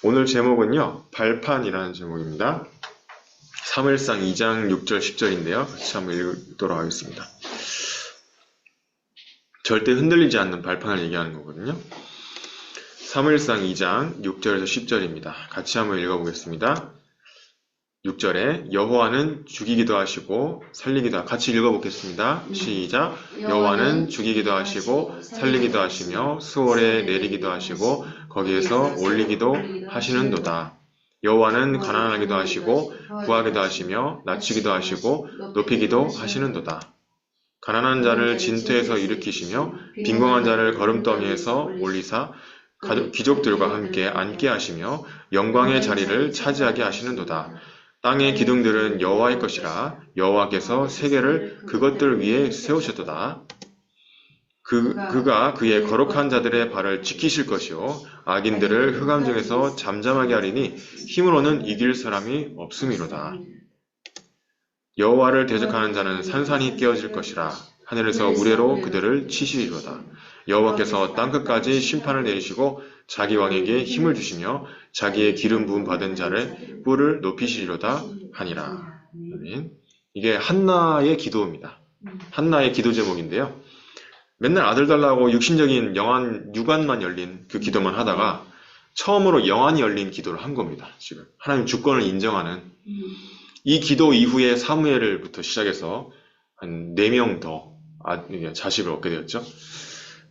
오늘 제목은요, 발판이라는 제목입니다. 사무엘상 2장 6절 10절인데요. 같이 한번 읽도록 하겠습니다. 절대 흔들리지 않는 발판을 얘기하는 거거든요. 사무엘상 2장 6절에서 10절입니다. 같이 한번 읽어보겠습니다. 6절에 여호와는 죽이기도 하시고 살리기도 같이 읽어보겠습니다. 시작. 여호와는 죽이기도 하시고 살리기도 하시며 수월에 내리기도 하시고 거기에서 올리기도 하시는도다. 여호와는 가난하기도 하시고 구하기도 하시며 낮추기도 하시고 높이기도 하시는도다. 가난한 자를 진토에서 일으키시며 빈궁한 자를 거름더미에서 올리사 귀족들과 함께 앉게 하시며 영광의 자리를 차지하게 하시는도다. 땅의 기둥들은 여호와의 것이라 여호와께서 세계를 그것들 위에 세우셨도다. 그가 그의 거룩한 자들의 발을 지키실 것이요 악인들을 흑암 중에서 잠잠하게 하리니 힘으로는 이길 사람이 없음이로다. 여호와를 대적하는 자는 산산이 깨어질 것이라 하늘에서 우레로 그들을 치시리로다. 여호와께서 땅끝까지 심판을 내리시고 자기 왕에게 힘을 주시며 자기의 기름 부음 받은 자를 뿔을 높이시리로다 하니라. 이게 한나의 기도입니다. 한나의 기도 제목인데요. 맨날 아들 달라고 육신적인 유관만 열린 그 기도만 하다가 처음으로 영안이 열린 기도를 한 겁니다. 지금 하나님 주권을 인정하는 이 기도 이후에 사무엘부터 시작해서 한 4명 더 자식을 얻게 되었죠.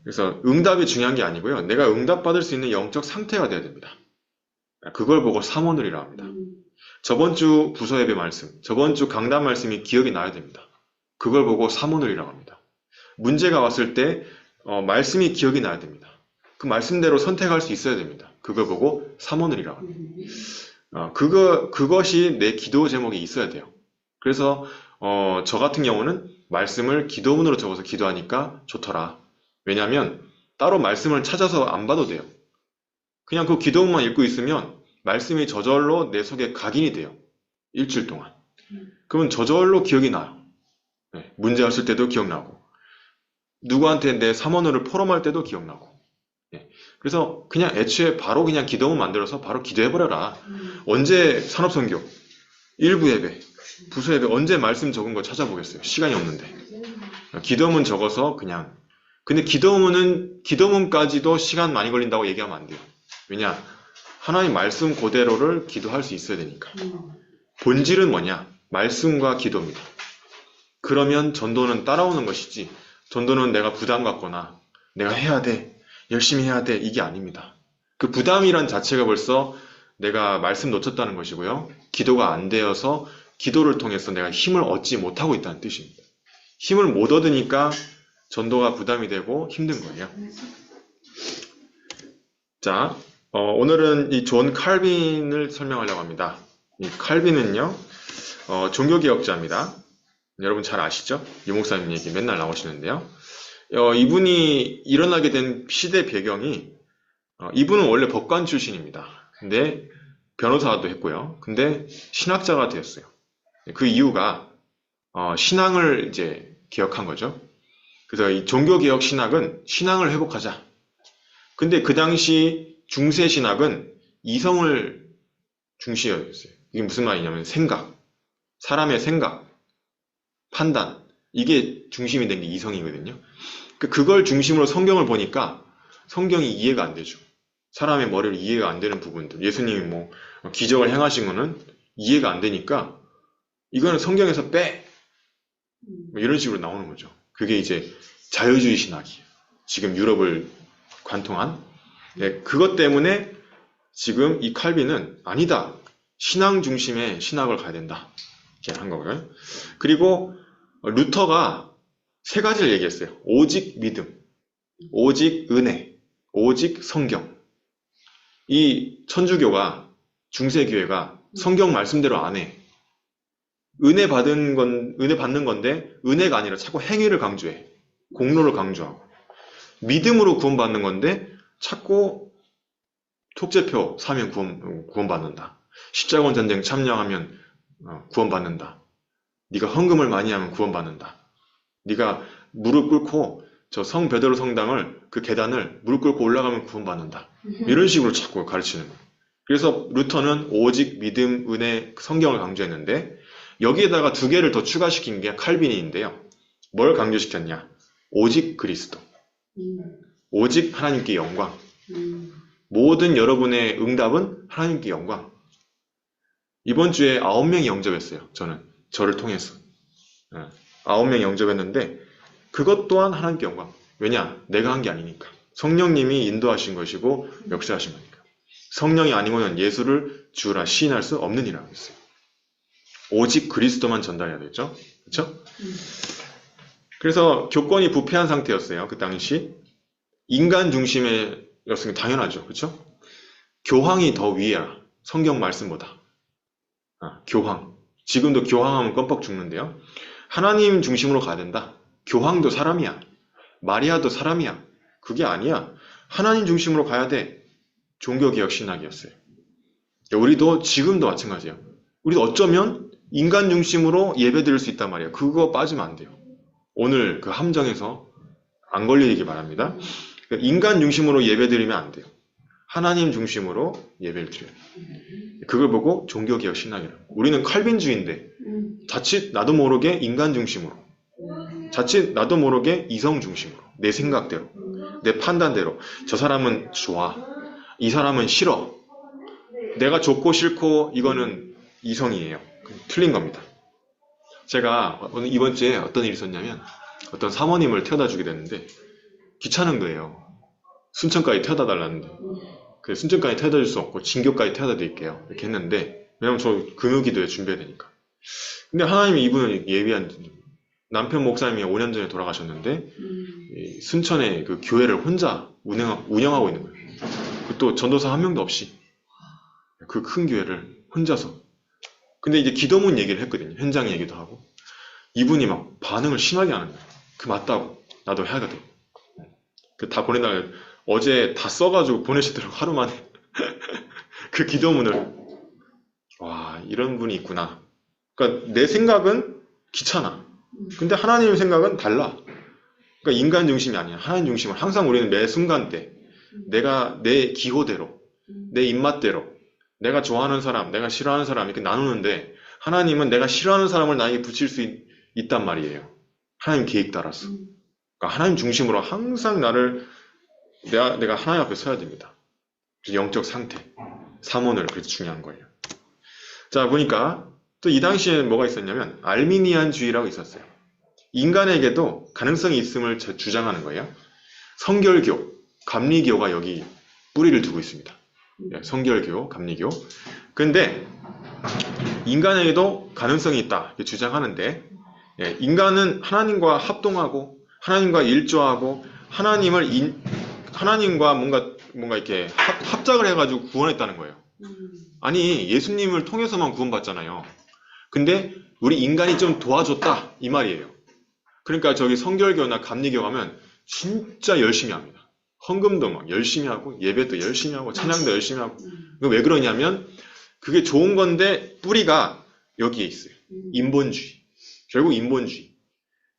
그래서 응답이 중요한 게 아니고요. 내가 응답받을 수 있는 영적 상태가 돼야 됩니다. 그걸 보고 사모늘이라 합니다. 저번 주 부서 예배 말씀, 저번 주 강단 말씀이 기억이 나야 됩니다. 그걸 보고 사모늘이라고 합니다. 문제가 왔을 때 말씀이 기억이 나야 됩니다. 그 말씀대로 선택할 수 있어야 됩니다. 그걸 보고 사모늘이라고 합니다. 그것이 내 기도 제목에 있어야 돼요. 그래서 저 같은 경우는 말씀을 기도문으로 적어서 기도하니까 좋더라. 왜냐하면 따로 말씀을 찾아서 안 봐도 돼요. 그냥 그 기도문만 읽고 있으면 말씀이 저절로 내 속에 각인이 돼요. 일주일 동안. 그러면 저절로 기억이 나요. 네, 문제 왔을 때도 기억나고 누구한테 내 사모늘을 포럼할 때도 기억나고. 네, 그래서 그냥 애초에 바로 그냥 기도문 만들어서 바로 기도해버려라. 언제 산업선교, 일부 예배, 부서 예배 언제 말씀 적은 거 찾아보겠어요. 시간이 없는데. 기도문 적어서 그냥. 근데 기도문까지도 시간 많이 걸린다고 얘기하면 안 돼요. 왜냐? 하나님 말씀 그대로를 기도할 수 있어야 되니까. 본질은 뭐냐? 말씀과 기도입니다. 그러면 전도는 따라오는 것이지, 전도는 내가 부담 갖거나 내가 해야 돼, 열심히 해야 돼, 이게 아닙니다. 그 부담이란 자체가 벌써 내가 말씀 놓쳤다는 것이고요. 기도가 안 되어서 기도를 통해서 내가 힘을 얻지 못하고 있다는 뜻입니다. 힘을 못 얻으니까 전도가 부담이 되고 힘든 거예요. 자, 오늘은 이 존 칼빈을 설명하려고 합니다. 이 칼빈은요, 종교개혁자입니다. 여러분 잘 아시죠? 유 목사님 얘기 맨날 나오시는데요. 이분이 일어나게 된 시대 배경이, 이분은 원래 법관 출신입니다. 근데 변호사도 했고요. 근데 신학자가 되었어요. 그 이유가 신앙을 이제 개혁한 거죠. 그래서 이 종교개혁 신학은 신앙을 회복하자. 근데 그 당시 중세 신학은 이성을 중시했어요. 이게 무슨 말이냐면 생각, 사람의 생각, 판단, 이게 중심이 된 게 이성이거든요. 그걸 중심으로 성경을 보니까 성경이 이해가 안 되죠. 사람의 머리로 이해가 안 되는 부분들, 예수님이 뭐 기적을 행하신 거는 이해가 안 되니까 이거는 성경에서 빼! 이런 식으로 나오는 거죠. 그게 이제 자유주의 신학이에요. 지금 유럽을 관통한. 네, 그것 때문에 지금 이 칼빈은 아니다. 신앙 중심의 신학을 가야 된다. 이렇게 한 거고요. 그리고 루터가 3가지를 얘기했어요. 오직 믿음, 오직 은혜, 오직 성경. 이 천주교가, 중세교회가 성경 말씀대로 안 해. 은혜 받는 건데 은혜가 아니라 자꾸 행위를 강조해. 공로를 강조하고. 믿음으로 구원받는 건데 자꾸 속죄표 사면 구원받는다. 십자군 전쟁 참여하면 구원받는다. 네가 헌금을 많이 하면 구원받는다. 네가 무릎 꿇고 저 성 베드로 성당을 그 계단을 무릎 꿇고 올라가면 구원받는다. 이런 식으로 자꾸 가르치는 거예요. 그래서 루터는 오직 믿음, 은혜, 성경을 강조했는데 여기에다가 두 개를 더 추가시킨 게 칼빈인데요. 뭘 강조시켰냐? 오직 그리스도. 오직 하나님께 영광. 모든 여러분의 응답은 하나님께 영광. 이번 주에 9명이 영접했어요. 저를 통해서. 9명이 영접했는데 그것 또한 하나님께 영광. 왜냐? 내가 한 게 아니니까. 성령님이 인도하신 것이고 역사하신 거니까. 성령이 아니고는 예수를 주라 시인할 수 없는 이라고 했어요. 오직 그리스도만 전달해야 되죠. 그렇죠? 그래서 교권이 부패한 상태였어요. 그 당시. 인간 중심이었으면 당연하죠. 그렇죠? 교황이 더 위에라. 성경 말씀보다. 교황. 지금도 교황하면 껌뻑 죽는데요. 하나님 중심으로 가야 된다. 교황도 사람이야. 마리아도 사람이야. 그게 아니야. 하나님 중심으로 가야 돼. 종교개혁 신학이었어요. 우리도 지금도 마찬가지예요. 우리도 어쩌면 인간 중심으로 예배 드릴 수 있단 말이에요. 그거 빠지면 안 돼요. 오늘 그 함정에서 안 걸리기 바랍니다. 인간 중심으로 예배 드리면 안 돼요. 하나님 중심으로 예배를 드려요. 그걸 보고 종교개혁 신학이라고. 우리는 칼빈주의인데 자칫 나도 모르게 인간 중심으로, 자칫 나도 모르게 이성 중심으로, 내 생각대로, 내 판단대로 저 사람은 좋아, 이 사람은 싫어, 내가 좋고 싫고 이거는 이성이에요. 틀린 겁니다. 제가 이번 주에 어떤 일이 있었냐면 어떤 사모님을 태워다 주게 됐는데 귀찮은 거예요. 순천까지 태워다 달라는데 그 순천까지 태워다 줄 수 없고 진교까지 태워다 드릴게요. 이렇게 했는데 왜냐면 저 금요기도에 준비해야 되니까. 근데 하나님이 이분을 예비한 남편 목사님이 5년 전에 돌아가셨는데 순천에 그 교회를 혼자 운영하고 있는 거예요. 또 전도사 한 명도 없이 그 큰 교회를 혼자서. 근데 이제 기도문 얘기를 했거든요. 현장 얘기도 하고. 이분이 막 반응을 심하게 하는 거예요. 그 맞다고. 나도 해야거든. 그 다 보내달라고. 어제 다 써가지고 보내시더라고. 하루 만에. 그 기도문을. 와, 이런 분이 있구나. 그러니까 내 생각은 귀찮아. 근데 하나님의 생각은 달라. 그러니까 인간 중심이 아니야. 하나님 중심을. 항상 우리는 매 순간대 내가 내 기호대로, 내 입맛대로, 내가 좋아하는 사람, 내가 싫어하는 사람 이렇게 나누는데 하나님은 내가 싫어하는 사람을 나에게 붙일 수 있단 말이에요. 하나님 계획 따라서. 그러니까 하나님 중심으로 항상 내가 하나님 앞에 서야 됩니다. 영적 상태, 사모늘, 그래서 중요한 거예요. 자, 보니까 또 이 당시에는 뭐가 있었냐면 알미니안주의라고 있었어요. 인간에게도 가능성이 있음을 주장하는 거예요. 성결교, 감리교가 여기 뿌리를 두고 있습니다. 성결교, 감리교. 근데 인간에게도 가능성이 있다 이렇게 주장하는데 인간은 하나님과 합동하고 하나님과 일조하고 하나님과 뭔가 이렇게 합작을 해가지고 구원했다는 거예요. 아니 예수님을 통해서만 구원받잖아요. 근데 우리 인간이 좀 도와줬다 이 말이에요. 그러니까 저기 성결교나 감리교 가면 진짜 열심히 합니다. 헌금도 막 열심히 하고 예배도 열심히 하고 찬양도 열심히 하고. 왜 그러냐면 그게 좋은 건데 뿌리가 여기에 있어요. 인본주의. 결국 인본주의.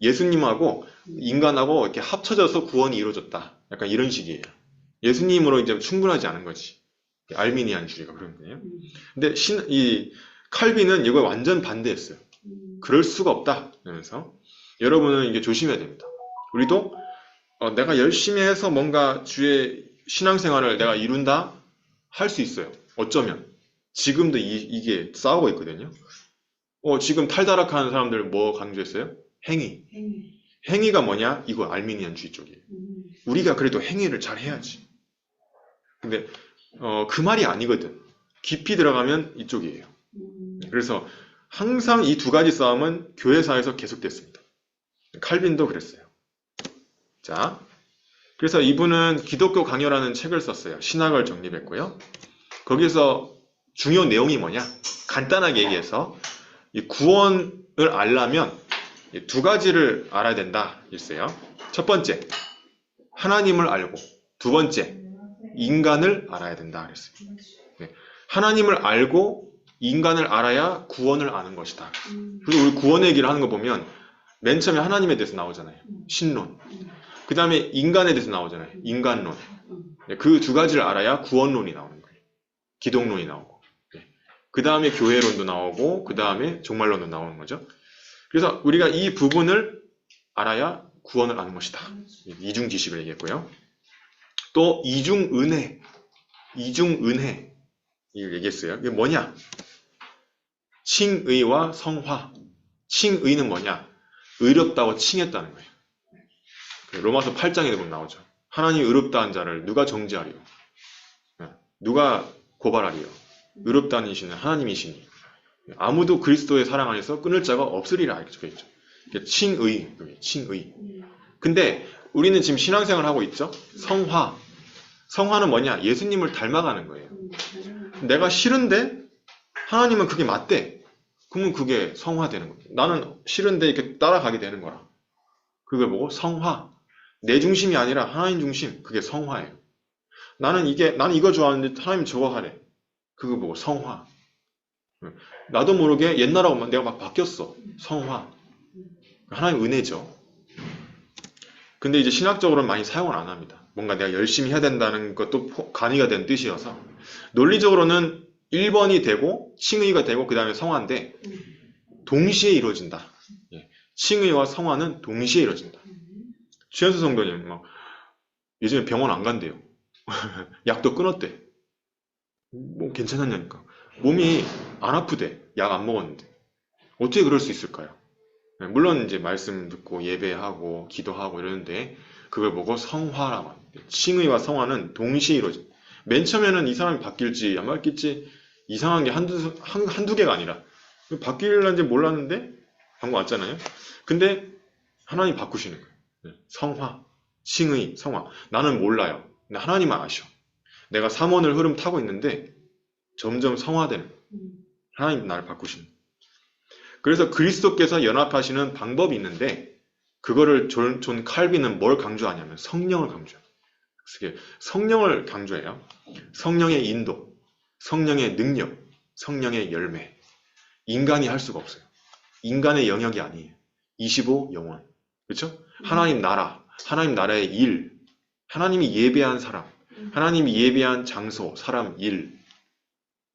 예수님하고 인간하고 이렇게 합쳐져서 구원이 이루어졌다. 약간 이런 식이에요. 예수님으로 이제 충분하지 않은 거지. 알미니안주의가 그런 거예요. 근데 이 칼빈은 이걸 완전 반대했어요. 그럴 수가 없다. 그러면서 여러분은 이게 조심해야 됩니다. 우리도 내가 열심히 해서 뭔가 주의 신앙생활을 내가 이룬다 할 수 있어요. 어쩌면 지금도 이게 싸우고 있거든요. 지금 탈다락하는 사람들 뭐 강조했어요? 행위가 뭐냐? 이거 알미니안주의 쪽이에요. 우리가 그래도 행위를 잘 해야지. 근데 그 말이 아니거든. 깊이 들어가면 이쪽이에요. 그래서 항상 이 두 가지 싸움은 교회사에서 계속됐습니다. 칼빈도 그랬어요. 자, 그래서 이분은 기독교 강요라는 책을 썼어요. 신학을 정립했고요. 거기서 중요 내용이 뭐냐? 간단하게 얘기해서 이 구원을 알려면 두 가지를 알아야 된다. 있어요. 첫 번째, 하나님을 알고, 두 번째, 인간을 알아야 된다. 그랬어요. 하나님을 알고 인간을 알아야 구원을 아는 것이다. 그리고 우리 구원 얘기를 하는 거 보면 맨 처음에 하나님에 대해서 나오잖아요. 신론. 그 다음에 인간에 대해서 나오잖아요. 인간론. 그 두 가지를 알아야 구원론이 나오는 거예요. 기독론이 나오고, 그 다음에 교회론도 나오고, 그 다음에 종말론도 나오는 거죠. 그래서 우리가 이 부분을 알아야 구원을 아는 것이다. 이중 지식을 얘기했고요. 또 이중은혜, 이중은혜 이걸 얘기했어요. 이게 뭐냐? 칭의와 성화. 칭의는 뭐냐? 의롭다고 칭했다는 거예요. 로마서 8장에 보면 나오죠. 하나님이 의롭다는 자를 누가 정죄하리요? 누가 고발하리요? 의롭다는 이시는 하나님이시니 아무도 그리스도의 사랑 안에서 끊을 자가 없으리라 이렇게 적혀있죠. 칭의, 칭의. 근데 우리는 지금 신앙생활을 하고 있죠. 성화. 성화는 뭐냐? 예수님을 닮아가는 거예요. 내가 싫은데 하나님은 그게 맞대. 그러면 그게 성화되는 거예요. 나는 싫은데 이렇게 따라가게 되는 거라. 그걸 보고 성화. 내 중심이 아니라 하나님 중심. 그게 성화예요. 나는 이거 좋아하는데 하나님 저거 하래. 그거 보고 성화. 나도 모르게 옛날하고 내가 막 바뀌었어. 성화. 하나님 은혜죠. 근데 이제 신학적으로는 많이 사용을 안 합니다. 뭔가 내가 열심히 해야 된다는 것도 간이가 된 뜻이어서 논리적으로는 1번이 되고 칭의가 되고 그 다음에 성화인데 동시에 이루어진다. 칭의와 성화는 동시에 이루어진다. 최현수 성도님 요즘에 병원 안 간대요. 약도 끊었대. 뭐 괜찮았냐니까. 몸이 안 아프대. 약 안 먹었는데. 어떻게 그럴 수 있을까요? 물론 이제 말씀 듣고 예배하고 기도하고 이러는데 그걸 보고 성화라고 합니다. 칭의와 성화는 동시에 이루어집니다. 맨 처음에는 이 사람이 바뀔지 안 바뀔지 이상한 게 한두 개가 아니라 바뀔는지 몰랐는데 방금 왔잖아요. 근데 하나님 바꾸시는 거예요. 성화, 칭의, 성화. 나는 몰라요. 근데 하나님만 아셔. 내가 삼원을 흐름 타고 있는데 점점 성화되는 거예요. 하나님 나를 바꾸시는 거예요. 그래서 그리스도께서 연합하시는 방법이 있는데 그거를 존 칼빈은 뭘 강조하냐면 성령을 강조해요. 성령을 강조해요. 성령의 인도, 성령의 능력, 성령의 열매. 인간이 할 수가 없어요. 인간의 영역이 아니에요. 25 영원. 그렇죠? 하나님 나라, 하나님 나라의 일, 하나님이 예배한 사람, 하나님이 예배한 장소, 사람, 일.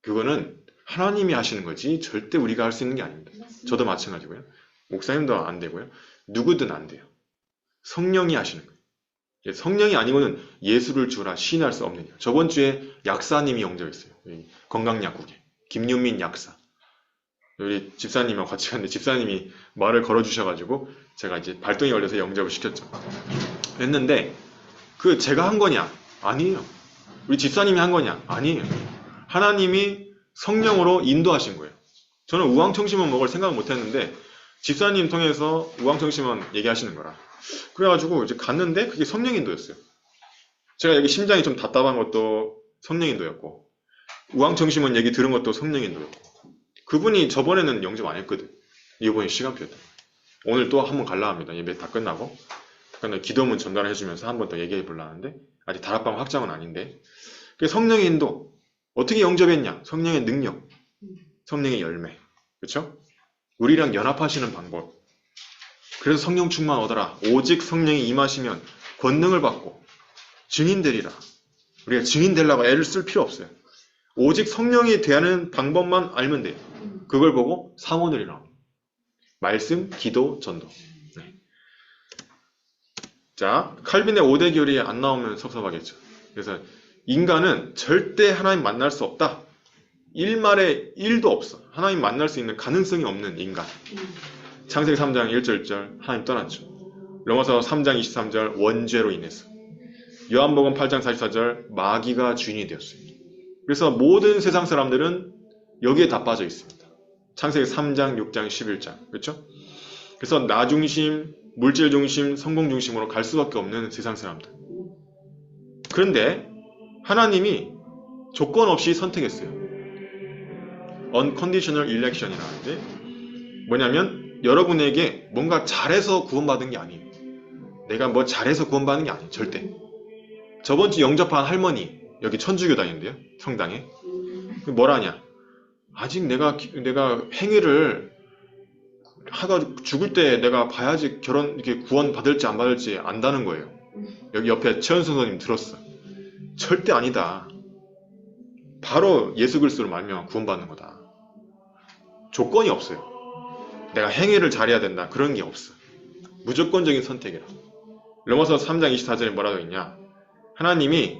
그거는 하나님이 하시는 거지 절대 우리가 할 수 있는 게 아닙니다. 저도 마찬가지고요. 목사님도 안 되고요. 누구든 안 돼요. 성령이 하시는 거예요. 성령이 아니고는 예수를 주라 시인할 수 없는 거예요. 저번 주에 약사님이 영접했어요. 건강약국에. 김윤민 약사. 우리 집사님하고 같이 갔는데 집사님이 말을 걸어주셔가지고 제가 이제 발동이 걸려서 영접을 시켰죠. 했는데 그 제가 한 거냐? 아니에요. 우리 집사님이 한 거냐? 아니에요. 하나님이 성령으로 인도하신 거예요. 저는 우황청심원 먹을 생각은 못했는데 집사님 통해서 우황청심원 얘기하시는 거라. 그래가지고 이제 갔는데 그게 성령 인도였어요. 제가 여기 심장이 좀 답답한 것도 성령 인도였고 우황청심원 얘기 들은 것도 성령 인도였고 그분이 저번에는 영접 안 했거든. 이번에 시간표였다. 오늘 또 한 번 갈라 합니다. 예배 다 끝나고 기도문 전달해 주면서 한 번 더 얘기해 보려 하는데 아직 다락방 확정은 아닌데 성령의 인도 어떻게 영접했냐? 성령의 능력, 성령의 열매. 그렇죠? 우리랑 연합하시는 방법. 그래서 성령 충만 얻어라. 오직 성령이 임하시면 권능을 받고 증인 되리라. 우리가 증인 되려고 애를 쓸 필요 없어요. 오직 성령이 대하는 방법만 알면 돼요. 그걸 보고 사모늘이라. 말씀, 기도, 전도. 네. 자, 칼빈의 5대 교리 안 나오면 섭섭하겠죠. 그래서 인간은 절대 하나님 만날 수 없다. 일말에 1도 없어. 하나님 만날 수 있는 가능성이 없는 인간. 창세기 3장 1절 하나님 떠났죠. 로마서 3장 23절 원죄로 인해서. 요한복음 8장 44절 마귀가 주인이 되었어요. 그래서 모든 세상 사람들은 여기에 다 빠져 있습니다. 창세기 3장, 6장, 11장. 그렇죠? 그래서 나 중심, 물질 중심, 성공 중심으로 갈 수밖에 없는 세상 사람들. 그런데 하나님이 조건 없이 선택했어요. Unconditional Election이라는데 뭐냐면 여러분에게 뭔가 잘해서 구원받은 게 아니에요. 내가 뭐 잘해서 구원받는 게 아니에요. 절대. 저번 주 영접한 할머니 여기 천주교단인데요. 성당에. 뭐라냐? 아직 내가 행위를 하가 죽을 때 내가 봐야지 이렇게 구원 받을지 안 받을지 안다는 거예요. 여기 옆에 최현수 선생님 들었어. 절대 아니다. 바로 예수 그리스도로 말미암아 구원받는 거다. 조건이 없어요. 내가 행위를 잘해야 된다. 그런 게 없어. 무조건적인 선택이라. 로마서 3장 24절에 뭐라고 있냐? 하나님이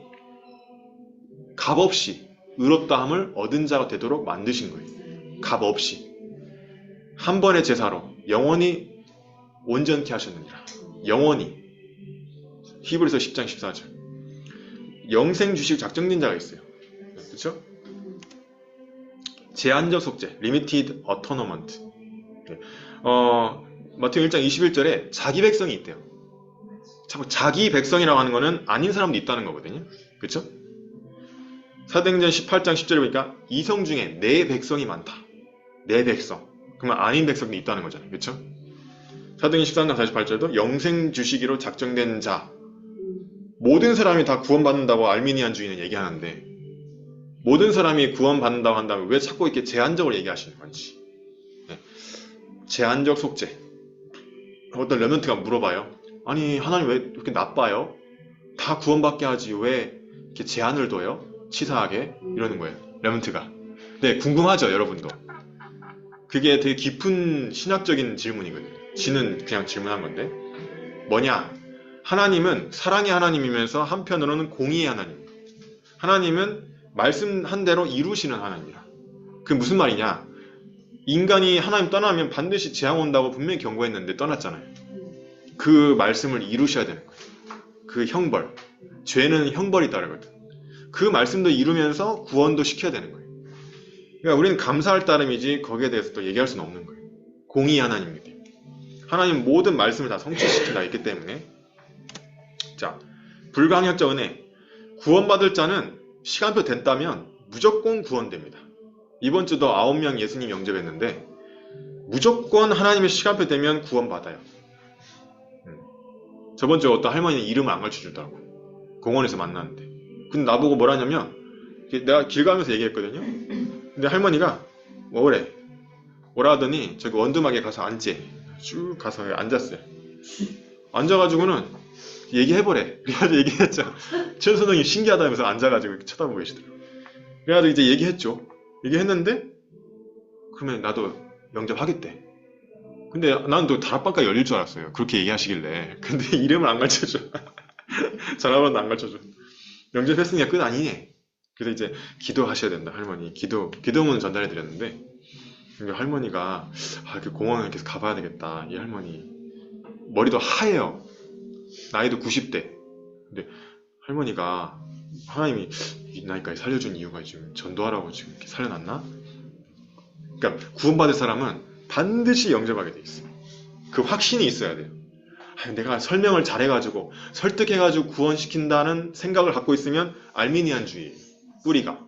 값없이 의롭다함을 얻은 자가 되도록 만드신 거예요. 값없이. 한 번의 제사로 영원히 온전케 하셨느니라. 영원히. 히브리서 10장 14절. 영생 주식 작정된 자가 있어요. 그렇죠? 제한적 속죄, limited atonement. 마태복음 1장 21절에 자기 백성이 있대요. 자기 백성이라고 하는 거는 아닌 사람도 있다는 거거든요. 그렇죠? 사도행전 18장 10절에 보니까 이성 중에 내 백성이 많다. 내 백성. 그러면 아닌 백성도 있다는 거잖아요. 그렇죠? 사도행전 13장 48절도 영생 주시기로 작정된 자. 모든 사람이 다 구원받는다고 알미니안주의는 얘기하는데 모든 사람이 구원받는다고 한다면 왜 자꾸 이렇게 제한적으로 얘기하시는 건지. 네. 제한적 속죄. 어떤 렘넌트가 물어봐요. 아니 하나님 왜 이렇게 나빠요? 다 구원받게 하지 왜 이렇게 제한을 둬요? 치사하게 이러는 거예요. 렘넌트가. 네, 궁금하죠 여러분도. 그게 되게 깊은 신학적인 질문이거든요. 지는 그냥 질문한 건데 뭐냐? 하나님은 사랑의 하나님이면서 한편으로는 공의의 하나님. 하나님은 말씀한 대로 이루시는 하나님이라. 그게 무슨 말이냐? 인간이 하나님 떠나면 반드시 재앙 온다고 분명히 경고했는데 떠났잖아요. 그 말씀을 이루셔야 되는 거예요. 그 형벌. 죄는 형벌이 따르거든. 그 말씀도 이루면서 구원도 시켜야 되는 거예요. 그러니까 우리는 감사할 따름이지 거기에 대해서 또 얘기할 수는 없는 거예요. 공의 하나님이기 때문에. 하나님 모든 말씀을 다 성취시킨다 했기 때문에. 자, 불강력적 은혜. 구원받을 자는 시간표 된다면 무조건 구원됩니다. 이번 주도 9명 예수님 영접했는데 무조건 하나님의 시간표 되면 구원받아요. 저번 주에 어떤 할머니는 이름을 안 가르쳐주더라고. 공원에서 만났는데. 근데 나보고 뭐라냐면 내가 길 가면서 얘기했거든요. 근데 할머니가 뭐래? 오라 하더니 저기 원두막에 가서 앉지. 쭉 가서 앉았어요. 앉아가지고는 얘기해보래. 그래가지고 얘기했죠. 최현 선생님 신기하다면서 앉아가지고 이렇게 쳐다보고 계시더라고요. 그래가지고 이제 얘기했죠. 얘기했는데 그러면 나도 영접하겠대. 근데 나는 또 다락방가 열릴 줄 알았어요. 그렇게 얘기하시길래. 근데 이름을 안 가르쳐줘. 전화번호도 안 가르쳐줘. 영접했으니까 끝 아니네. 그래서 이제 기도하셔야 된다. 할머니. 기도문 전달해 드렸는데 할머니가 이렇게 공원을 계속 가봐야 되겠다. 이 할머니 머리도 하얘요. 나이도 90대. 근데 할머니가 하나님이 이 나이까지 살려준 이유가 지금 전도하라고 지금 이렇게 살려놨나? 그러니까 구원받을 사람은 반드시 영접하게 돼 있어요. 그 확신이 있어야 돼요. 내가 설명을 잘해가지고 설득해가지고 구원시킨다는 생각을 갖고 있으면 알미니안주의 뿌리가.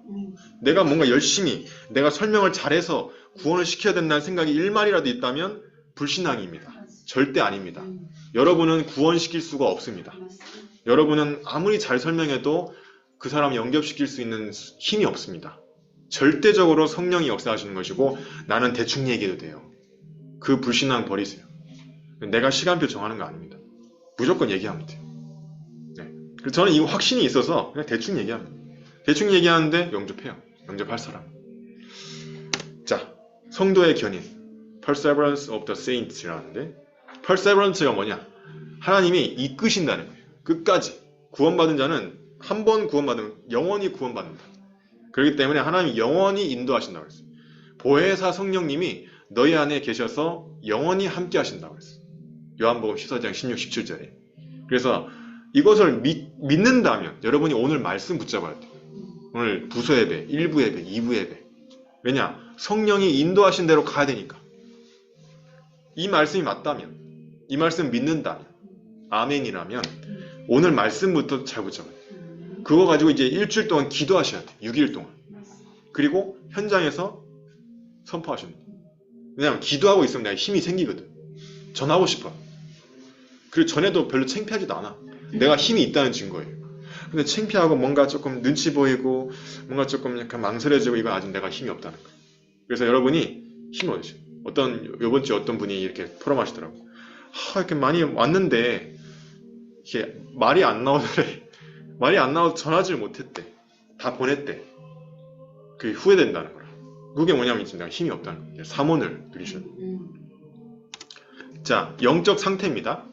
내가 뭔가 열심히 내가 설명을 잘해서 구원을 시켜야 된다는 생각이 1말이라도 있다면 불신앙입니다. 절대 아닙니다. 여러분은 구원시킬 수가 없습니다. 여러분은 아무리 잘 설명해도 그 사람을 영접시킬 수 있는 힘이 없습니다. 절대적으로 성령이 역사하시는 것이고 나는 대충 얘기해도 돼요. 그 불신앙 버리세요. 내가 시간표 정하는 거 아닙니다. 무조건 얘기하면 돼요. 네. 그래서 저는 이 확신이 있어서 그냥 대충 얘기합니다. 대충 얘기하는데 영접해요. 영접할 사람. 자, 성도의 견인 Perseverance of the Saints라는데 Perseverance가 뭐냐? 하나님이 이끄신다는 거예요. 끝까지. 구원받은 자는 한 번 구원받으면 영원히 구원받는다. 그렇기 때문에 하나님이 영원히 인도하신다고 했어요. 보혜사 성령님이 너희 안에 계셔서 영원히 함께 하신다고 했어요. 요한복음 14장 16, 17절에. 그래서 이것을 믿는다면 여러분이 오늘 말씀 붙잡아야 돼요. 오늘 부서 예배, 1부 예배, 2부 예배. 왜냐? 성령이 인도하신 대로 가야 되니까. 이 말씀이 맞다면, 이 말씀 믿는다면, 아멘이라면 오늘 말씀부터 잘 붙잡아야 돼요. 그거 가지고 이제 일주일 동안 기도하셔야 돼요. 6일 동안. 그리고 현장에서 선포하시면 돼요. 왜냐하면 기도하고 있으면 내가 힘이 생기거든. 전하고 싶어. 그리고 전에도 별로 창피하지도 않아. 내가 힘이 있다는 증거예요. 근데 창피하고 뭔가 조금 눈치 보이고 뭔가 조금 약간 망설여지고 이건 아직 내가 힘이 없다는 거예요. 그래서 여러분이 힘을 얻으셔요. 요번 주에 어떤 분이 이렇게 포럼하시더라고. 이렇게 많이 왔는데 이게 말이 안 나오더래. 말이 안 나와서 전하지를 못했대. 다 보냈대. 그게 후회된다는 거라. 그게 뭐냐면 지금 내가 힘이 없다는 거예요. 삼원을 누리셔야 돼요. 자, 영적 상태입니다.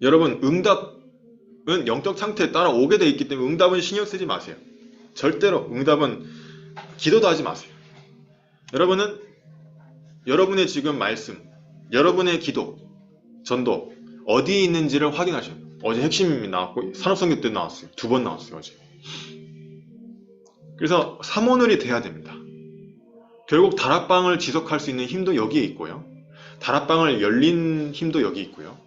여러분, 응답은 영적 상태에 따라 오게 돼 있기 때문에 응답은 신경 쓰지 마세요. 절대로 응답은 기도도 하지 마세요. 여러분은 여러분의 지금 말씀, 여러분의 기도, 전도 어디에 있는지를 확인하셔야 돼요. 어제 핵심이 나왔고 산업성경 때 나왔어요. 2번 나왔어요. 어제. 그래서 삼원을이 돼야 됩니다. 결국 다락방을 지속할 수 있는 힘도 여기에 있고요. 다락방을 열린 힘도 여기 있고요.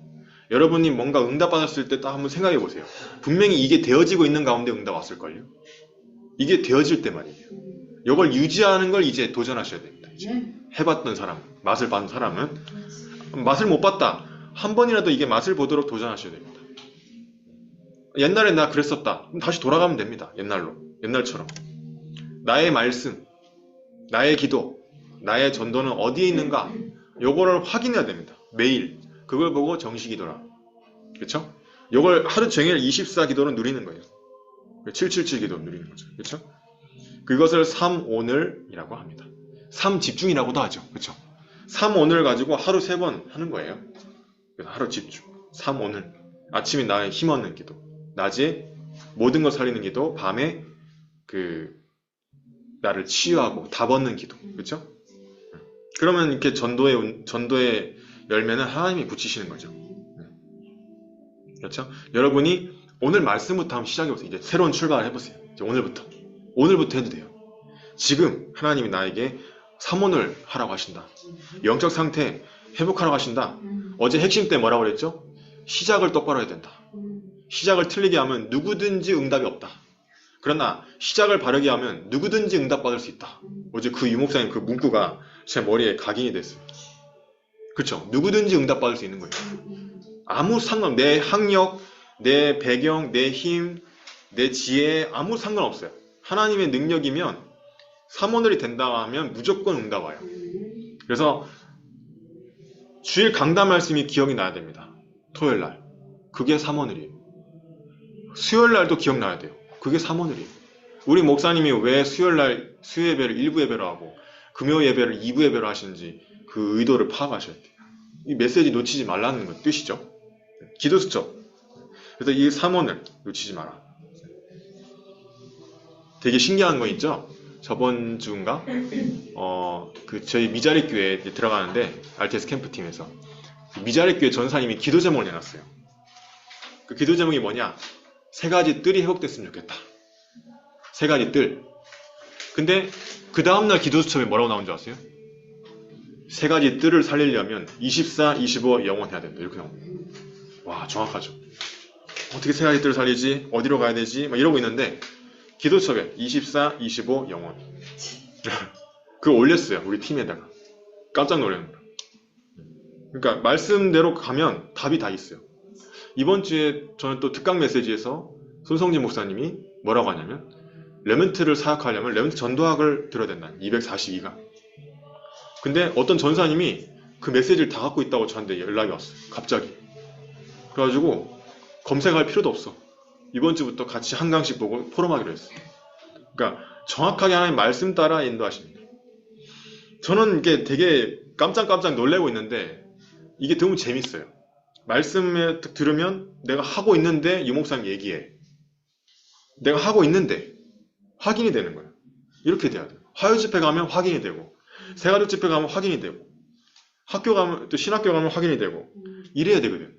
여러분이 뭔가 응답받았을 때 딱 한번 생각해 보세요. 분명히 이게 되어지고 있는 가운데 응답 왔을걸요. 이게 되어질 때 말이에요. 이걸 유지하는 걸 이제 도전하셔야 됩니다. 이제 해봤던 사람, 맛을 봤던 사람은 맛을 못 봤다. 한 번이라도 이게 맛을 보도록 도전하셔야 됩니다. 옛날에 나 그랬었다. 그럼 다시 돌아가면 됩니다. 옛날처럼. 나의 말씀, 나의 기도, 나의 전도는 어디에 있는가? 요거를 확인해야 됩니다. 매일. 그걸 보고 정시기도라. 그렇죠? 요걸 하루 종일 24기도로 누리는 거예요. 777 기도 누리는 거죠. 그렇죠? 그것을 3오늘이라고 합니다. 3집중이라고도 하죠. 그렇죠? 3오늘 가지고 하루 3번 하는 거예요. 그래서 하루 집중. 3오늘. 아침에 나의 힘없는 기도. 낮에 모든 것 살리는 기도. 밤에 나를 치유하고 답 얻는 기도. 그렇죠? 그러면 이렇게 전도의 열매는 하나님이 붙이시는 거죠. 그렇죠? 여러분이 오늘 말씀부터 한번 시작해보세요. 이제 새로운 출발을 해보세요. 이제 오늘부터 해도 돼요. 지금 하나님이 나에게 삼원을 하라고 하신다. 영적 상태 회복하라고 하신다. 어제 핵심 때 뭐라고 그랬죠? 시작을 똑바로 해야 된다. 시작을 틀리게 하면 누구든지 응답이 없다. 그러나 시작을 바르게 하면 누구든지 응답받을 수 있다. 어제 그 유목사님 그 문구가 제 머리에 각인이 됐어요. 그렇죠? 누구든지 응답받을 수 있는 거예요. 아무 상관, 내 학력, 내 배경, 내 힘, 내 지혜 아무 상관없어요. 하나님의 능력이면 삼원을이 된다 하면 무조건 응답 와요. 그래서 주일 강단 말씀이 기억이 나야 됩니다. 토요일날. 그게 삼원을이에요. 수요일날도 기억나야 돼요. 그게 삼원을이에요. 우리 목사님이 왜 수요일날 수요예배를 1부 예배로 하고 금요 예배를 2부 예배로 하시는지 그 의도를 파악하셔야 돼요. 이 메시지 놓치지 말라는 건 뜻이죠. 기도 수첩. 그래서 이 삼원을 놓치지 마라. 되게 신기한 거 있죠? 저번 주인가? 저희 미자리 교회에 들어가는데, RTS 캠프팀에서. 미자리 교회 전사님이 기도 제목을 내놨어요. 그 기도 제목이 뭐냐? 3가지 뜰이 회복됐으면 좋겠다. 3가지 뜰. 근데 그 다음날 기도 수첩에 뭐라고 나온 줄 아세요? 3가지 뜰을 살리려면 24, 25 영원해야 된다. 이렇게 나옵니다. 와, 정확하죠. 어떻게 3가지 뜰을 살리지? 어디로 가야 되지? 막 이러고 있는데 기도첩에 24, 25 영원. 그거 올렸어요. 우리 팀에다가. 깜짝 놀라는 거예요. 그러니까 말씀대로 가면 답이 다 있어요. 이번 주에 저는 또 특강 메시지에서 손성진 목사님이 뭐라고 하냐면 레멘트를 사역하려면 레멘트 전도학을 들어야 된다. 242가. 근데 어떤 전사님이 그 메시지를 다 갖고 있다고 저한테 연락이 왔어요. 갑자기. 그래가지고 검색할 필요도 없어. 이번 주부터 같이 한 강씩 보고 포럼하기로 했어요. 그러니까 정확하게 하나님 말씀 따라 인도하십니다. 저는 이게 되게 깜짝깜짝 놀래고 있는데 이게 너무 재밌어요. 말씀에 들으면 내가 하고 있는데 유목사님 얘기해. 내가 하고 있는데 확인이 되는 거예요. 이렇게 돼야 돼요. 화요 집회 가면 확인이 되고 세가족 집회 가면 확인이 되고 학교 가면 또 신학교 가면 확인이 되고 이래야 되거든.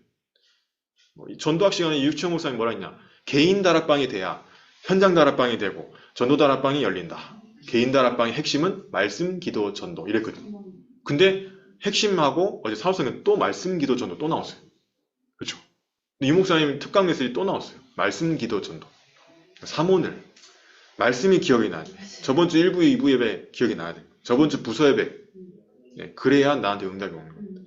전도학 시간에 유치원 목사님 뭐라 했냐? 개인 다락방이 돼야 현장 다락방이 되고 전도 다락방이 열린다. 개인 다락방의 핵심은 말씀, 기도, 전도 이랬거든. 근데 핵심하고 어제 사업성에 또 말씀, 기도, 전도 또 나왔어요. 그렇죠? 유 목사님 특강 메시지 또 나왔어요. 말씀, 기도, 전도. 3오늘 말씀이 기억이 나야 돼. 저번 주 1부, 2부 예배 기억이 나야 돼. 저번 주 부서 예배. 네, 그래야 나한테 응답이 오는 겁니다.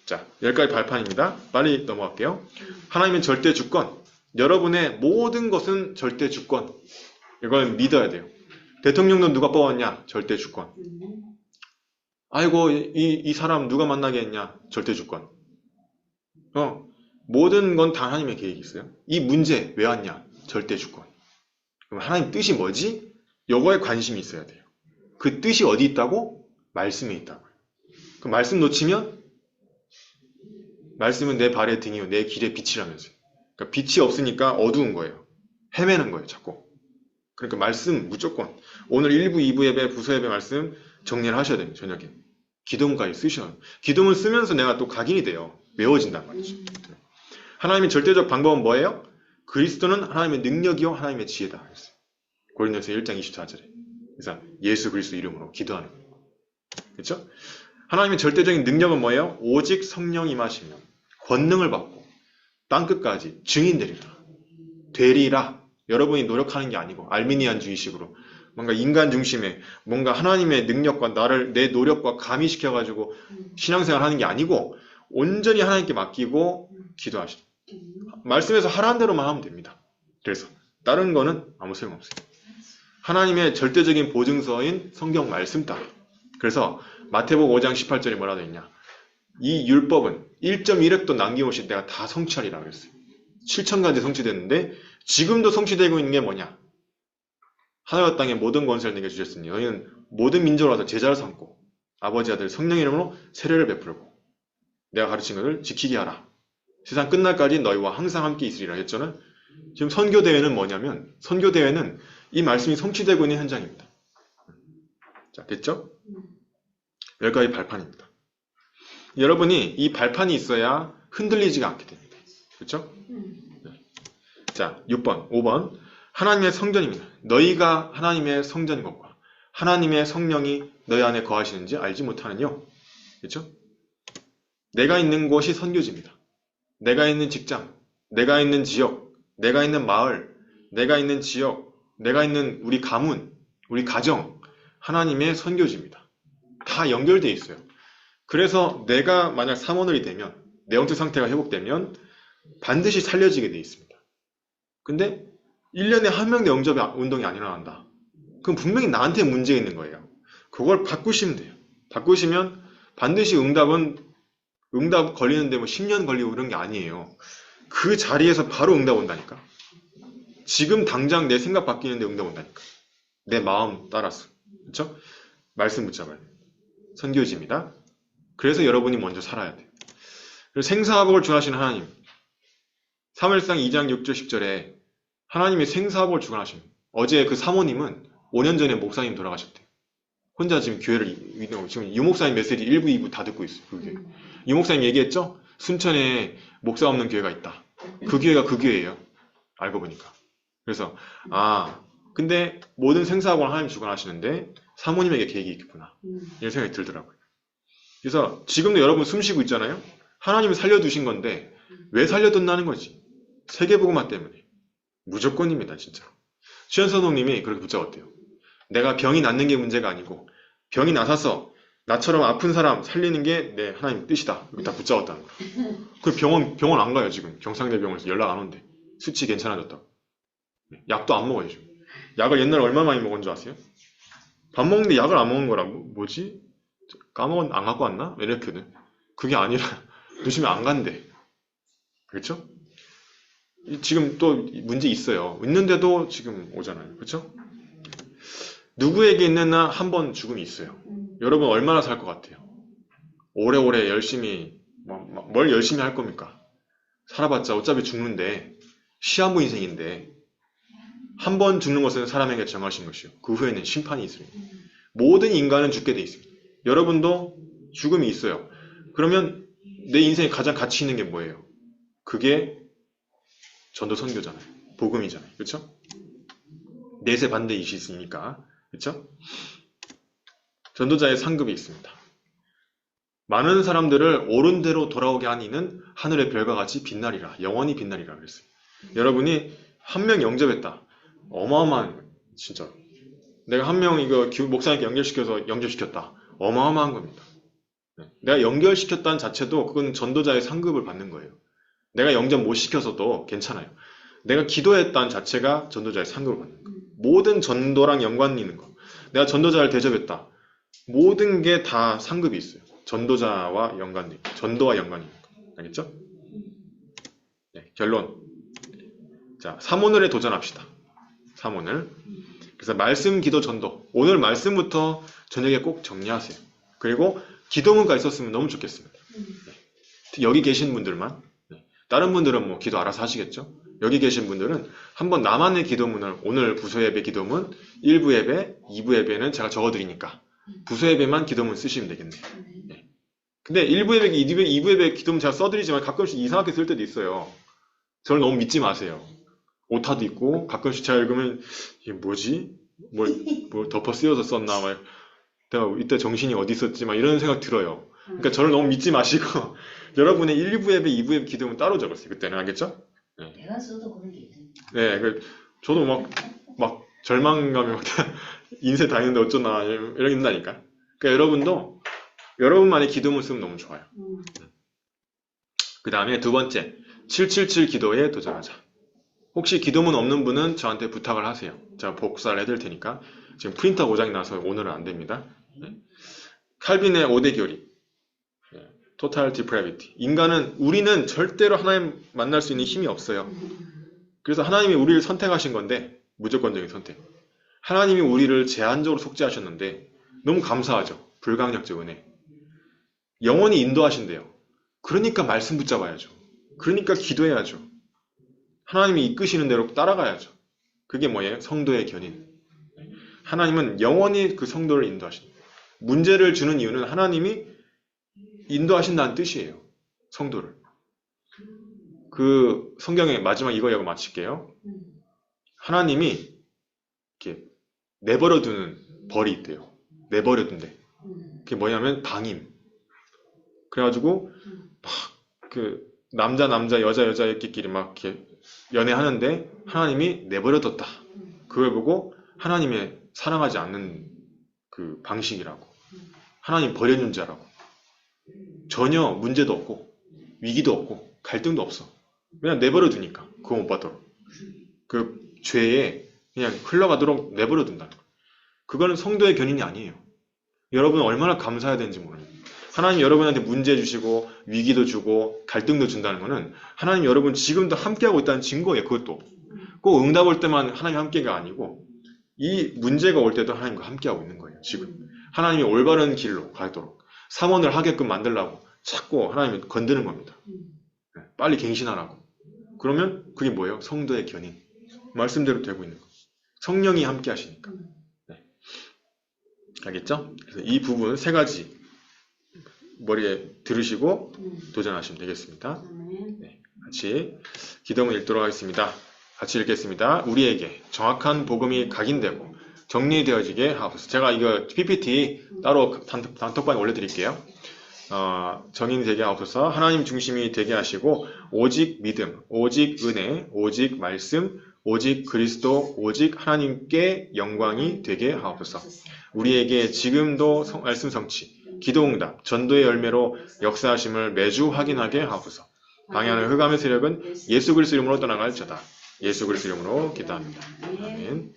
자, 여기까지 발판입니다. 빨리 넘어갈게요. 하나님은 절대 주권. 여러분의 모든 것은 절대 주권. 이걸 믿어야 돼요. 대통령도 누가 뽑았냐? 절대 주권. 아이고, 이 사람 누가 만나게 했냐? 절대 주권. 모든 건 다 하나님의 계획이 있어요. 이 문제 왜 왔냐? 절대 주권. 그럼 하나님 뜻이 뭐지? 요거에 관심이 있어야 돼요. 그 뜻이 어디 있다고? 말씀에 있다고. 그 말씀 놓치면 말씀은 내 발의 등이요 내 길의 빛이라면서요. 그러니까 빛이 없으니까 어두운 거예요. 헤매는 거예요, 자꾸. 그러니까 말씀 무조건 오늘 1부, 2부 예배, 부서 예배 말씀 정리를 하셔야 됩니다. 저녁에. 기도문까지 쓰셔요. 기도문 쓰면서 내가 또 각인이 돼요. 외워진단 말이죠. 하나님의 절대적 방법은 뭐예요? 그리스도는 하나님의 능력이요 하나님의 지혜다. 고린도서 1장 24절에. 그래서 예수 그리스도 이름으로 기도하는 거예요. 그렇죠? 하나님의 절대적인 능력은 뭐예요? 오직 성령 임하시면 권능을 받고 땅끝까지 증인 되리라. 여러분이 노력하는 게 아니고 알미니안주의식으로 뭔가 인간 중심의 뭔가 하나님의 능력과 나를 내 노력과 가미시켜가지고 신앙생활 하는 게 아니고 온전히 하나님께 맡기고 기도하시죠. 말씀에서 하라는 대로만 하면 됩니다. 그래서 다른 거는 아무 소용없어요. 하나님의 절대적인 보증서인 성경 말씀 따라. 그래서 마태복음 5장 18절에 뭐라 되어 있냐. 이 율법은 1.1획도 남김없이 내가 다 성취하리라 그랬어요. 7,000가지 성취됐는데 지금도 성취되고 있는 게 뭐냐. 하늘과 땅의 모든 권세를 내게 주셨으니 너희는 모든 민족으로 와서 제자를 삼고 아버지 아들 성령 이름으로 세례를 베풀고 내가 가르친 것을 지키게 하라. 세상 끝날까지 너희와 항상 함께 있으리라 했잖아요. 지금 선교대회는 뭐냐면 선교대회는 이 말씀이 성취되고 있는 현장입니다. 자, 됐죠? 여기까지 발판입니다. 여러분이 이 발판이 있어야 흔들리지가 않게 됩니다. 그렇죠? 자, 6번, 5번. 하나님의 성전입니다. 너희가 하나님의 성전인 것과 하나님의 성령이 너희 안에 거하시는지 알지 못하느뇨. 그렇죠? 내가 있는 곳이 선교지입니다. 내가 있는 직장, 내가 있는 지역, 내가 있는 마을, 내가 있는 지역, 내가 있는 우리 가문, 우리 가정, 하나님의 선교지입니다. 다 연결되어 있어요. 그래서 내가 만약 사모늘이 되면, 내 영적 상태가 회복되면 반드시 살려지게 되어 있습니다. 근데 1년에 한 명의 영접 운동이 안 일어난다. 그럼 분명히 나한테 문제가 있는 거예요. 그걸 바꾸시면 돼요. 바꾸시면 반드시 응답 걸리는데 뭐 10년 걸리고 그런 게 아니에요. 그 자리에서 바로 응답 온다니까. 지금 당장 내 생각 바뀌는데 응답 온다니까. 내 마음 따라서. 그렇죠? 말씀 붙잡아야 돼요. 선교지입니다. 그래서 여러분이 먼저 살아야 돼요. 그리고 생사화복을 주하시는 하나님. 사무엘상 2장 6절 10절에 하나님이 생사화복을 주관하십니다. 어제 그 사모님은 5년 전에 목사님 돌아가셨대요. 혼자 지금 교회를 지금 유목사님 메시지 1부, 2부 다 듣고 있어요. 그 교회. 유목사님 얘기했죠? 순천에 목사 없는 교회가 있다. 그 교회가 그 교회예요. 알고 보니까. 그래서 근데 모든 생사화복을 하나님이 주관하시는데 사모님에게 계획이 있겠구나. 이런 생각이 들더라고요. 그래서 지금도 여러분 숨 쉬고 있잖아요. 하나님이 살려두신 건데 왜 살려둔다는 거지? 세계복음화 때문에. 무조건입니다. 진짜. 최현선홍님이 그렇게 붙잡았대요. 내가 병이 낫는 게 문제가 아니고 병이 나서서 나처럼 아픈 사람 살리는 게 내 하나님 뜻이다. 여기 다 붙잡았다는 거예요. 그 병원 안 가요. 지금 경상대병원에서 연락 안 온대. 수치 괜찮아졌다고. 약도 안 먹어요. 지금. 약을 옛날에 얼마 많이 먹은 줄 아세요? 밥 먹는데 약을 안 먹은 거라고? 뭐지? 안 갖고 왔나? 이렇게는. 그게 아니라 요즘에 안 간대. 그렇죠? 지금 또 문제 있어요. 있는데도 지금 오잖아요. 그렇죠? 누구에게 있는 한 한 번 죽음이 있어요. 여러분 얼마나 살 것 같아요? 오래오래 열심히 뭘 열심히 할 겁니까? 살아봤자 어차피 죽는데 시한부 인생인데 한 번 죽는 것은 사람에게 정하신 것이요. 그 후에는 심판이 있습니다. 모든 인간은 죽게 돼 있습니다. 여러분도 죽음이 있어요. 그러면 내 인생에 가장 가치 있는 게 뭐예요? 그게 전도 선교잖아요. 복음이잖아요. 그렇죠? 내세 반대 이시니까. 그렇죠? 전도자의 상급이 있습니다. 많은 사람들을 옳은 대로 돌아오게 하는 이는 하늘의 별과 같이 빛나리라. 영원히 빛나리라 그랬어요. 여러분이 한 명 영접했다. 어마어마한 거예요. 진짜. 내가 한 명 이거 목사님께 연결시켜서 영접시켰다. 어마어마한 겁니다. 내가 연결시켰다는 자체도 그건 전도자의 상급을 받는 거예요. 내가 영접 못 시켜서도 괜찮아요. 내가 기도했다는 자체가 전도자의 상급을 받는 거예요. 모든 전도랑 연관이 있는 거. 내가 전도자를 대접했다. 모든 게 다 상급이 있어요. 전도자와 연관이, 전도와 연관이 있는 거. 알겠죠? 네, 결론. 자, 사모늘에 도전합시다. 사모늘. 그래서 말씀, 기도, 전도. 오늘 말씀부터 저녁에 꼭 정리하세요. 그리고 기도문가 있었으면 너무 좋겠습니다. 네. 여기 계신 분들만. 네. 다른 분들은 뭐 기도 알아서 하시겠죠? 여기 계신 분들은 한번 나만의 기도문을 오늘 부서 예배 기도문 1부 예배, 2부 예배는 제가 적어드리니까 부서 예배만 기도문 쓰시면 되겠네요. 네. 근데 1부 예배, 2부 예배 기도문 제가 써드리지만 가끔씩 이상하게 쓸 때도 있어요. 저를 너무 믿지 마세요. 오타도 있고 가끔씩 제가 읽으면 이게 뭐지? 뭘 덮어 쓰여서 썼나? 막 내가 이때 정신이 어디 있었지? 막 이런 생각 들어요. 그러니까 저를 너무 믿지 마시고 여러분의 1부 예배, 2부 예배 기도문 따로 적었어요. 그때는 알겠죠? 네. 내가 써도 그런 게 있어요. 네, 저도 막 절망감이 막 인생 다니는데 어쩌나 이런다니까. 그러니까 여러분도 여러분만의 기도문 쓰면 너무 좋아요. 그 다음에 두 번째, 777 기도에 도전하자. 혹시 기도문 없는 분은 저한테 부탁을 하세요. 제가 복사를 해드릴 테니까. 지금 프린터 고장이 나서 오늘은 안 됩니다. 네. 칼빈의 5대 교리. 네. Total Depravity. 우리는 절대로 하나님 만날 수 있는 힘이 없어요. 그래서 하나님이 우리를 선택하신 건데, 무조건적인 선택. 하나님이 우리를 제한적으로 속죄하셨는데, 너무 감사하죠. 불강력적 은혜. 영원히 인도하신대요. 그러니까 말씀 붙잡아야죠. 그러니까 기도해야죠. 하나님이 이끄시는 대로 따라가야죠. 그게 뭐예요? 성도의 견인. 하나님은 영원히 그 성도를 인도하신다. 문제를 주는 이유는 하나님이 인도하신다는 뜻이에요. 성도를. 그 성경의 마지막 이거 마칠게요. 하나님이 이렇게 내버려두는 벌이 있대요. 내버려둔대. 그게 뭐냐면 방임. 그래가지고 막 그 남자 여자끼리 막 이렇게 연애하는데 하나님이 내버려뒀다. 그걸 보고 하나님의 사랑하지 않는 그 방식이라고. 하나님 버려준 자라고. 전혀 문제도 없고 위기도 없고 갈등도 없어. 그냥 내버려두니까 그거 못 받도록. 그 죄에 그냥 흘러가도록 내버려둔다는 거예요. 그거는 성도의 견인이 아니에요. 여러분 얼마나 감사해야 되는지 모르겠어요. 하나님 여러분한테 문제 주시고 위기도 주고 갈등도 준다는 거는 하나님 여러분 지금도 함께하고 있다는 증거예요. 그것도. 꼭 응답 올 때만 하나님 함께가 아니고 이 문제가 올 때도 하나님과 함께하고 있는 거예요. 지금. 하나님이 올바른 길로 가도록 삼원을 하게끔 만들라고 자꾸 하나님이 건드는 겁니다. 빨리 갱신하라고. 그러면 그게 뭐예요? 성도의 견인. 말씀대로 되고 있는 거. 성령이 함께 하시니까. 네. 알겠죠? 그래서 이 부분 세 가지 머리에 들으시고 도전하시면 되겠습니다. 네. 같이 기도문 읽도록 하겠습니다. 같이 읽겠습니다. 우리에게 정확한 복음이 각인되고 정리되어지게 하옵소서. 제가 이거 PPT 따로 단톡방에 올려드릴게요. 정인되게 하옵소서. 하나님 중심이 되게 하시고 오직 믿음, 오직 은혜, 오직 말씀, 오직 그리스도, 오직 하나님께 영광이 되게 하옵소서. 우리에게 지금도 말씀 성취, 기도응답, 전도의 열매로 역사하심을 매주 확인하게 하옵소서. 방해하는 흑암의 세력은 예수 그리스도 이름으로 떠나갈지어다. 예수 그리스도 이름으로 기도합니다. 아멘.